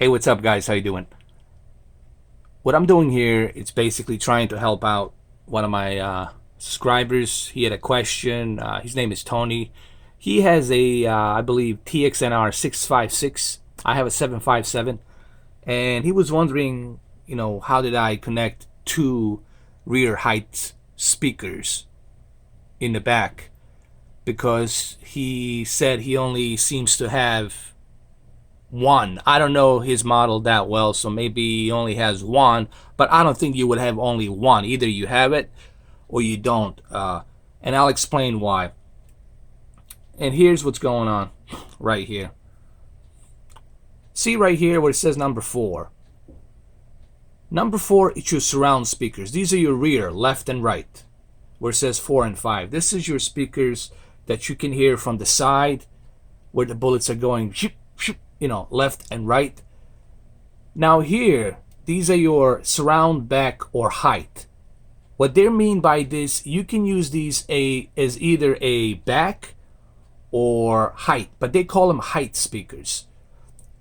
Hey, what's up, guys? How you doing? What I'm doing here is basically trying to help out one of my subscribers. He had a question. His name is Tony. He has a, I believe, TXNR 656. I have a 757, and he was wondering, how did I connect two rear height speakers in the back? Because he said he only seems to have one. I don't know his model that well, so maybe he only has one, but I don't think you would have only one. Either you have it or you don't. And I'll explain why. And here's what's going on right here. See right here where it says number 4. Number 4 is your surround speakers. These are your rear, left and right, where it says 4 and 5. This is your speakers that you can hear from the side where the bullets are going, left and right. Now here, these are your surround back or height. What they mean by this, you can use these as either a back or height, but they call them height speakers.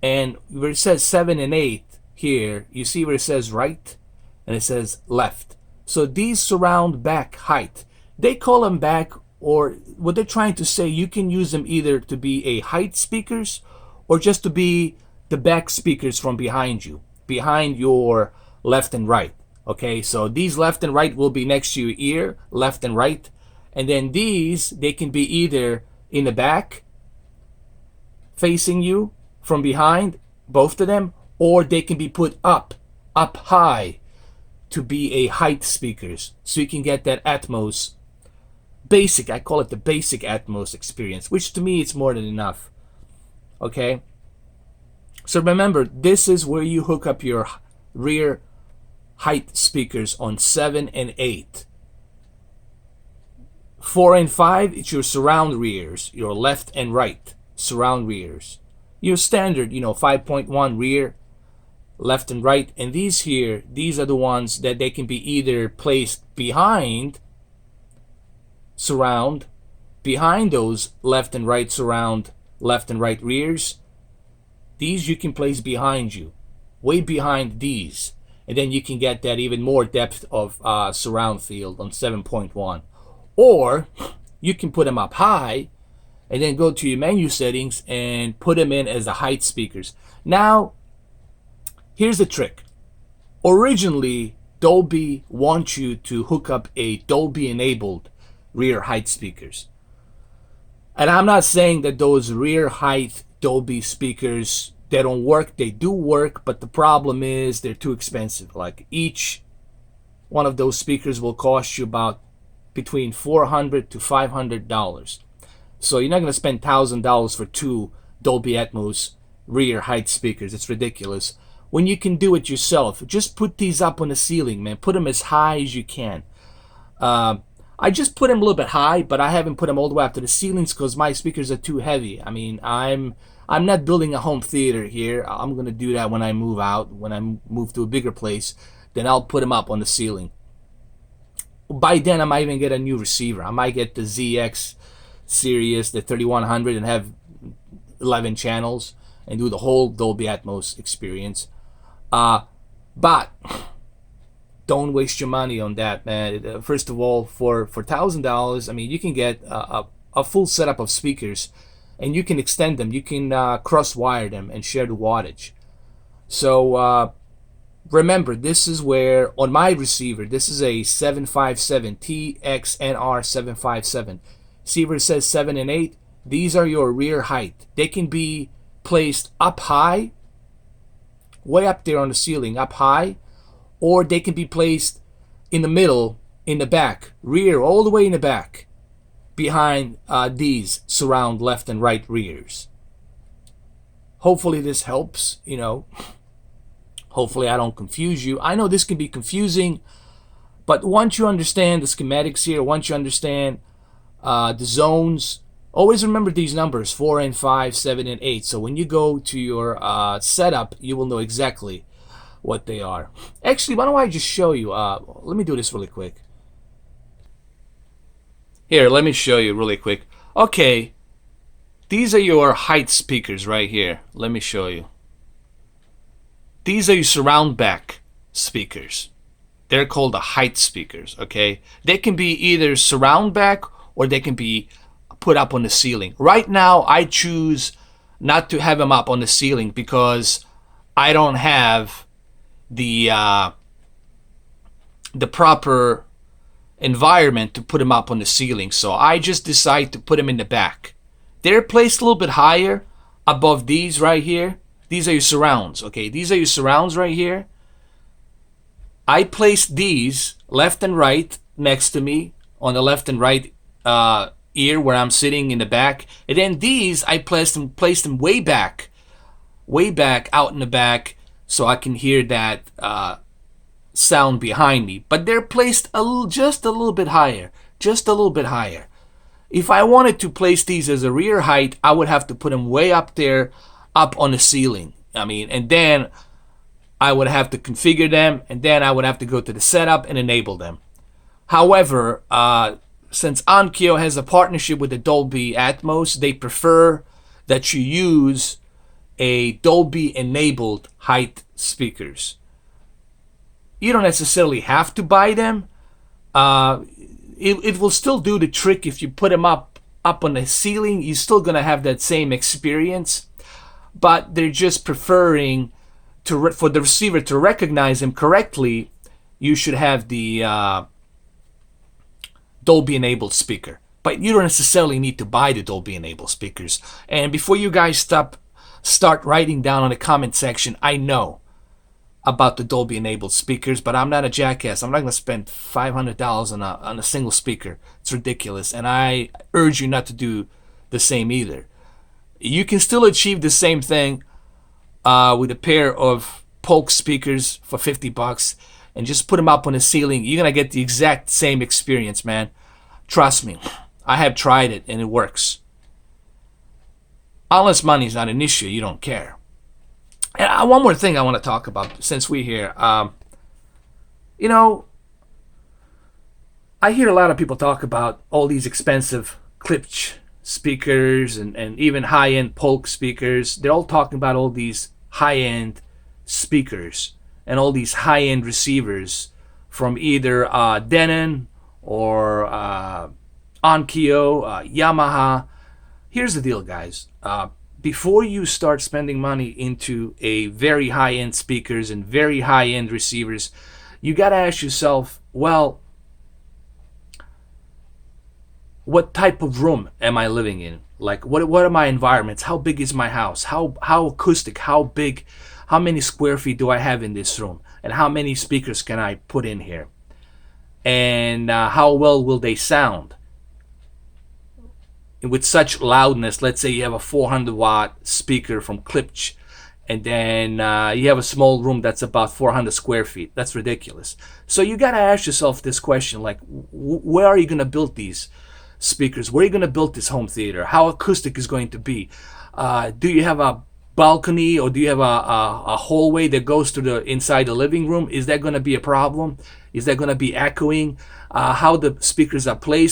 And where it says 7 and 8 here, you see where it says right and it says left. So these surround back height, they call them back, or what they're trying to say, you can use them either to be a height speakers or just to be the back speakers from behind you, behind your left and right. Okay, so these left and right will be next to your ear, left and right. And then these, they can be either in the back, facing you from behind, both of them, or they can be put up high to be a height speakers. So you can get that Atmos basic, I call it the basic Atmos experience, which to me it's more than enough. Okay, so remember, this is where you hook up your rear height speakers on 7 and 8. 4 and 5, it's your surround rears, your left and right surround rears. Your standard, 5.1 rear, left and right. And these here, these are the ones that they can be either placed behind surround, behind those left and right surround, left and right rears. These you can place behind you, way behind these. And then you can get that even more depth of surround field on 7.1. Or you can put them up high and then go to your menu settings and put them in as the height speakers. Now, here's the trick. Originally, Dolby wants you to hook up a Dolby enabled rear height speakers. And I'm not saying that those rear height Dolby speakers, they don't work. They do work, but the problem is they're too expensive. Like each one of those speakers will cost you about between $400 to $500. So you're not going to spend $1,000 for two Dolby Atmos rear height speakers. It's ridiculous. When you can do it yourself, just put these up on the ceiling, man. Put them as high as you can. I just put them a little bit high, but I haven't put them all the way up to the ceilings because my speakers are too heavy. I mean, I'm not building a home theater here. I'm going to do that when I move out, when I move to a bigger place. Then I'll put them up on the ceiling. By then, I might even get a new receiver. I might get the ZX series, the 3100, and have 11 channels and do the whole Dolby Atmos experience. But don't waste your money on that, man. First of all, for $1,000, I mean, you can get a full setup of speakers, and you can extend them. You can cross wire them and share the wattage. So remember, this is where on my receiver, this is a 757 TXNR 757. See where it says 7 and 8? These are your rear height. They can be placed up high, way up there on the ceiling, up high, or they can be placed in the middle, in the back, rear, all the way in the back, behind these surround left and right rears. Hopefully this helps, Hopefully I don't confuse you. I know this can be confusing, but once you understand the schematics here, once you understand the zones, always remember these numbers, 4 and 5, 7 and 8. So when you go to your setup, you will know exactly what they are. Actually, why don't I just show you? Let me do this really quick. Here, let me show you really quick. Okay, these are your height speakers right here. Let me show you. These are your surround back speakers. They're called the height speakers, okay? They can be either surround back or they can be put up on the ceiling. Right now, I choose not to have them up on the ceiling because I don't have the proper environment to put them up on the ceiling. So I just decide to put them in the back. They're placed a little bit higher above these right here. These are your surrounds, okay? These are your surrounds right here. I placed these left and right next to me on the left and right ear where I'm sitting in the back. And then these, I placed them way back out in the back so I can hear that sound behind me. But they're placed just a little bit higher, just a little bit higher. If I wanted to place these as a rear height, I would have to put them way up there, up on the ceiling. I mean, and then I would have to configure them, and then I would have to go to the setup and enable them. However, since Onkyo has a partnership with the Dolby Atmos, they prefer that you use a Dolby enabled height speakers. You don't necessarily have to buy them. It will still do the trick if you put them up on the ceiling. You're still gonna have that same experience, but they're just preferring for the receiver to recognize them correctly. You should have the Dolby enabled speaker, but you don't necessarily need to buy the Dolby enabled speakers. And before you guys start writing down on the comment section, I know about the Dolby enabled speakers, but I'm not a jackass. I'm not going to spend $500 on a single speaker. It's ridiculous, and I urge you not to do the same either. You can still achieve the same thing with a pair of Polk speakers for $50 and just put them up on the ceiling. You're going to get the exact same experience, man. Trust me. I have tried it and it works. Unless money's not an issue, you don't care. And one more thing I want to talk about since we're here. You know, I hear a lot of people talk about all these expensive Klipsch speakers and even high-end Polk speakers. They're all talking about all these high-end speakers and all these high-end receivers from either Denon or Onkyo, Yamaha. Here's the deal, guys. Before you start spending money into a very high-end speakers and very high-end receivers, you got to ask yourself, well, what type of room am I living in? Like, what are my environments? How big is my house? How acoustic? How big? How many square feet do I have in this room? And how many speakers can I put in here? And how well will they sound? With such loudness, let's say you have a 400-watt speaker from Klipsch, and then you have a small room that's about 400 square feet. That's ridiculous. So you got to ask yourself this question, like, where are you going to build these speakers? Where are you going to build this home theater? How acoustic is going to be? Do you have a balcony, or do you have a hallway that goes to the inside the living room? Is that going to be a problem? Is that going to be echoing? How the speakers are placed?